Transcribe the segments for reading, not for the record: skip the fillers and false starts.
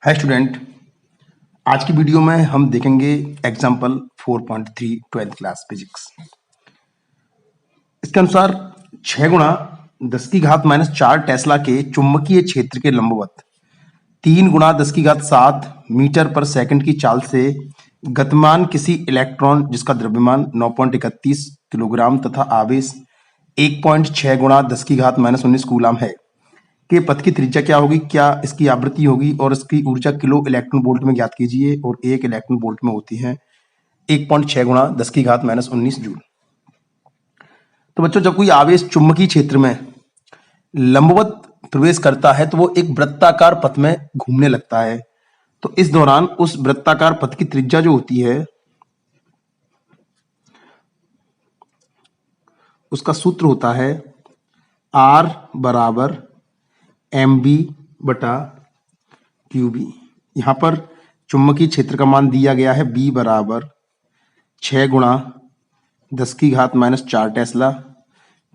Hi student, आज की video में हम देखेंगे एग्जाम्पल 4.3 ट्वेल्थ क्लास फिजिक्स। इसके अनुसार 6 गुणा 10 की घात माइनस 4 टेस्ला के चुंबकीय क्षेत्र के लंबवत 3 गुणा 10 की घात 7 मीटर पर सेकंड की चाल से गतिमान किसी इलेक्ट्रॉन जिसका द्रव्यमान 9.31 किलोग्राम तथा आवेश 1.6 गुणा 10 की घात माइनस 19 कूलाम है के पथ की त्रिज्या क्या होगी, क्या इसकी आवृत्ति होगी और इसकी ऊर्जा किलो इलेक्ट्रॉन वोल्ट में ज्ञात कीजिए। और 1 इलेक्ट्रॉन वोल्ट में होती है 1.6 गुणा 10 की घात माइनस 19 जूल। तो बच्चों, जब कोई आवेश चुंबकीय क्षेत्र में लंबवत प्रवेश करता है तो वो एक वृत्ताकार पथ में घूमने लगता है। तो इस दौरान उस वृत्ताकार पथ की त्रिज्या जो होती है उसका सूत्र होता है R बराबर mb बटा qb। यहां पर चुंबकीय क्षेत्र का मान दिया गया है b बराबर 6 गुणा 10 की घात माइनस 4 टेस्ला।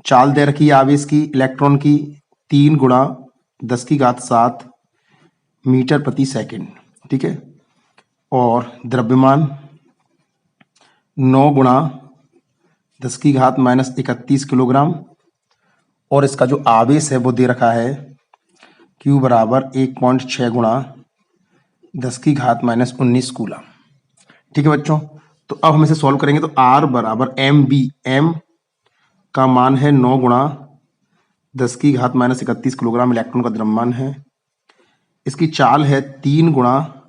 चाल दे रखी है आवेश की इलेक्ट्रॉन की 3 गुणा 10 की घात 7 मीटर प्रति सेकंड, ठीक है। और द्रव्यमान 9 गुणा 10 की घात माइनस 31 किलोग्राम। और इसका जो आवेश है वो दे रखा है Q बराबर 1.6 गुणा 10 की घात माइनस 19 कूलम, ठीक है बच्चों। तो अब हम इसे सॉल्व करेंगे तो R बराबर m का मान है 9 गुणा 10 की घात माइनस 31 किलोग्राम इलेक्ट्रॉन का द्रव्यमान है। इसकी चाल है 3 गुणा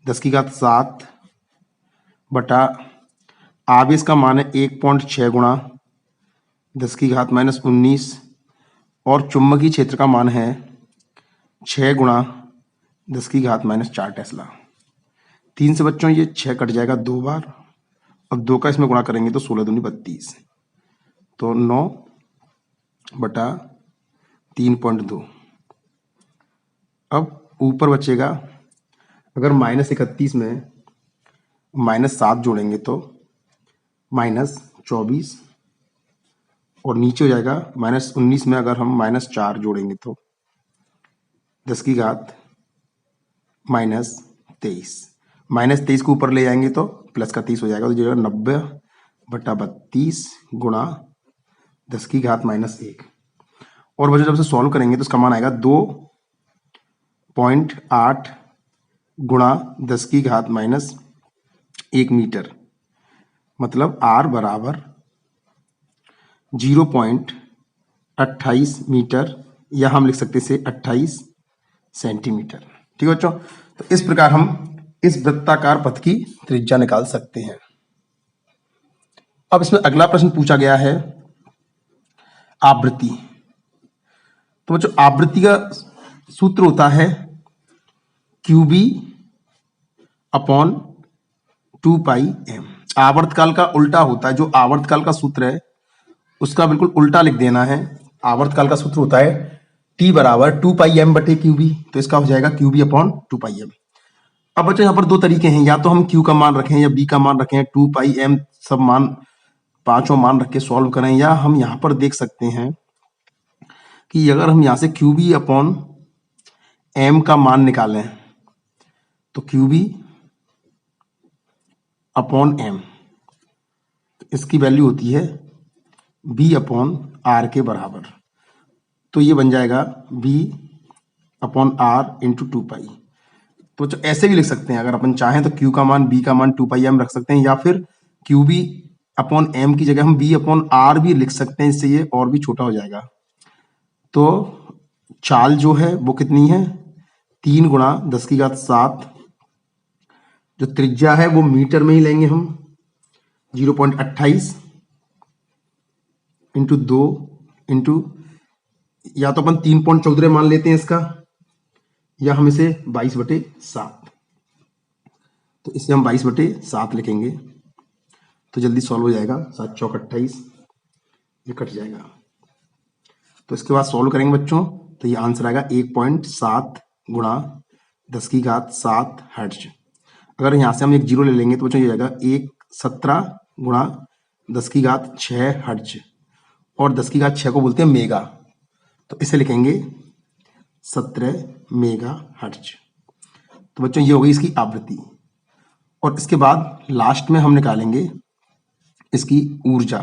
10 की घात 7 बटा आवेश का मान है 1.6 गुणा 10 की घात माइनस 19 और चुंबकीय क्षेत्र का मान है 6 गुणा 10 की घात माइनस 4 टेस्ला। 3 से बच्चों ये 6 कट जाएगा 2 बार। अब 2 का इसमें गुणा करेंगे तो 16 दूनी 32, तो 9 बटा 3.2। अब ऊपर बचेगा, अगर माइनस 31 में माइनस 7 जोड़ेंगे तो माइनस 24 और नीचे हो जाएगा माइनस 19 में अगर हम माइनस 4 जोड़ेंगे तो 10 की घात माइनस 23। माइनस 23 को ऊपर ले जाएंगे तो प्लस का 30 हो जाएगा, तो जो 90 बटा 32 गुणा 10 की घात माइनस 1। और बच्चों जब से सॉल्व करेंगे तो इसका मान आएगा 2.8 गुणा 10 की घात माइनस 1 मीटर। मतलब R बराबर 0.28 मीटर, या हम लिख सकते हैं 28 सेंटीमीटर, ठीक है बच्चों। तो इस प्रकार हम इस वृत्ताकार पथ की त्रिज्या निकाल सकते हैं। अब इसमें अगला प्रश्न पूछा गया है आवृत्ति। तो बच्चों आवृत्ति का सूत्र होता है QB अपॉन 2πm। आवर्तकाल का उल्टा होता है, जो आवर्तकाल का सूत्र है उसका बिल्कुल उल्टा लिख देना है। आवर्तकाल का सूत्र होता है T बराबर 2πm बटे QB, तो इसका हो जाएगा QB अपॉन 2πm। अब बच्चों यहाँ पर दो तरीके हैं, या तो हम Q का मान रखें या B का मान रखें, 2πm सब मान पांचों मान रख के सॉल्व करें, या हम यहाँ पर देख सकते हैं कि अगर हम यहाँ से QB अपॉन m का मान निकालें तो QB अपॉन m, इसकी वैल्यू होती है B अपॉन R के बराबर। तो ये बन जाएगा B अपॉन R इंटू 2π। तो ऐसे भी लिख सकते हैं, अगर अपन चाहें तो Q का मान B का मान 2πm रख सकते हैं, या फिर QB अपॉन m की जगह हम B अपॉन R भी लिख सकते हैं, इससे ये और भी छोटा हो जाएगा। तो चाल जो है वो कितनी है 3 गुणा 10 की घात 7, जो त्रिज्या है वो मीटर में ही लेंगे हम 0.28 इंटू 2 इंटू, या तो अपन 3.14 मान लेते हैं इसका, या हम इसे 22/7। तो इसे हम 22/7 लिखेंगे तो जल्दी सॉल्व हो जाएगा। 7 चौक 28, ये कट जाएगा। तो इसके बाद सॉल्व करेंगे बच्चों तो ये आंसर आएगा 1.7 गुणा 10 की घात 7 हर्ट्ज। अगर यहाँ से हम एक जीरो ले लेंगे तो बच्चों ये जाएगा 17 गुणा 10 की घात 6 हर्ट्ज, और 10 की घात 6 को बोलते हैं मेगा, तो इसे लिखेंगे 17 मेगा हर्ट्ज। तो बच्चों ये हो गई इसकी आवृत्ति। और इसके बाद लास्ट में हम निकालेंगे इसकी ऊर्जा।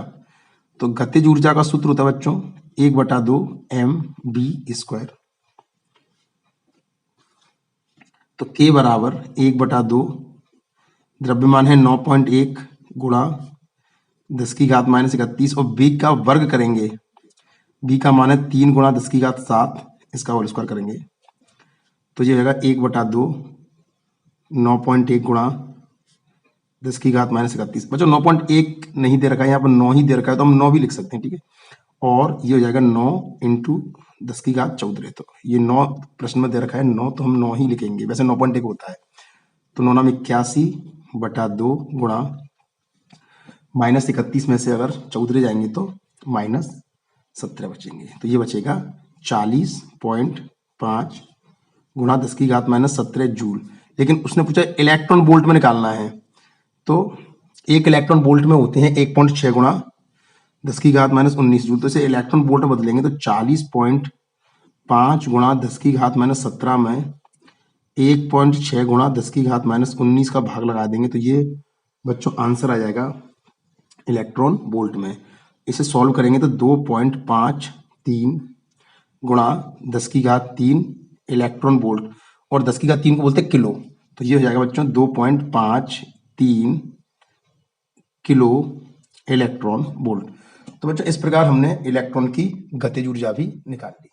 तो गतिज ऊर्जा का सूत्र होता है बच्चों 1/2 mv²। तो k बराबर 1/2, द्रव्यमान है 9.1 गुणा 10⁻31 और b का वर्ग करेंगे। b का मान है 3 गुणा 10⁻7, इसका होल स्क्वायर करेंगे तो ये होगा 1/2 9.1 गुणा 10⁻31। बच्चों 9.1 नहीं दे रखा है, यहाँ पर 9 ही दे रखा है, तो हम 9 भी लिख सकते हैं, ठीक है। और ये हो जाएगा 9 × 10⁻14। तो ये 9 प्रश्न में दे रखा है 9, तो हम 9 ही लिखेंगे, वैसे 9.1 होता है। तो 9 में 81/2 गुणा -31 में से अगर 14 जाएंगे तो -17 बचेंगे। तो ये बचेगा 40.5 गुणा 10⁻17 जूल। लेकिन उसने पूछा इलेक्ट्रॉन वोल्ट में निकालना है, तो 1 इलेक्ट्रॉन वोल्ट में होते हैं 1.6 गुणा 10⁻19 जूल। तो इसे इलेक्ट्रॉन वोल्ट में बदलेंगे तो 40.5 गुणा 10⁻17 में 1.6 गुणा 10⁻19 का भाग लगा देंगे तो ये बच्चों आंसर आ जाएगा इलेक्ट्रॉन वोल्ट में। इसे सॉल्व करेंगे तो 2.53 गुणा 10⁻3 इलेक्ट्रॉन वोल्ट, और 10⁻3 को बोलते हैं किलो। तो ये हो जाएगा बच्चों 2.53 किलो इलेक्ट्रॉन वोल्ट। तो बच्चों इस प्रकार हमने इलेक्ट्रॉन की गतिज ऊर्जा भी निकाल ली।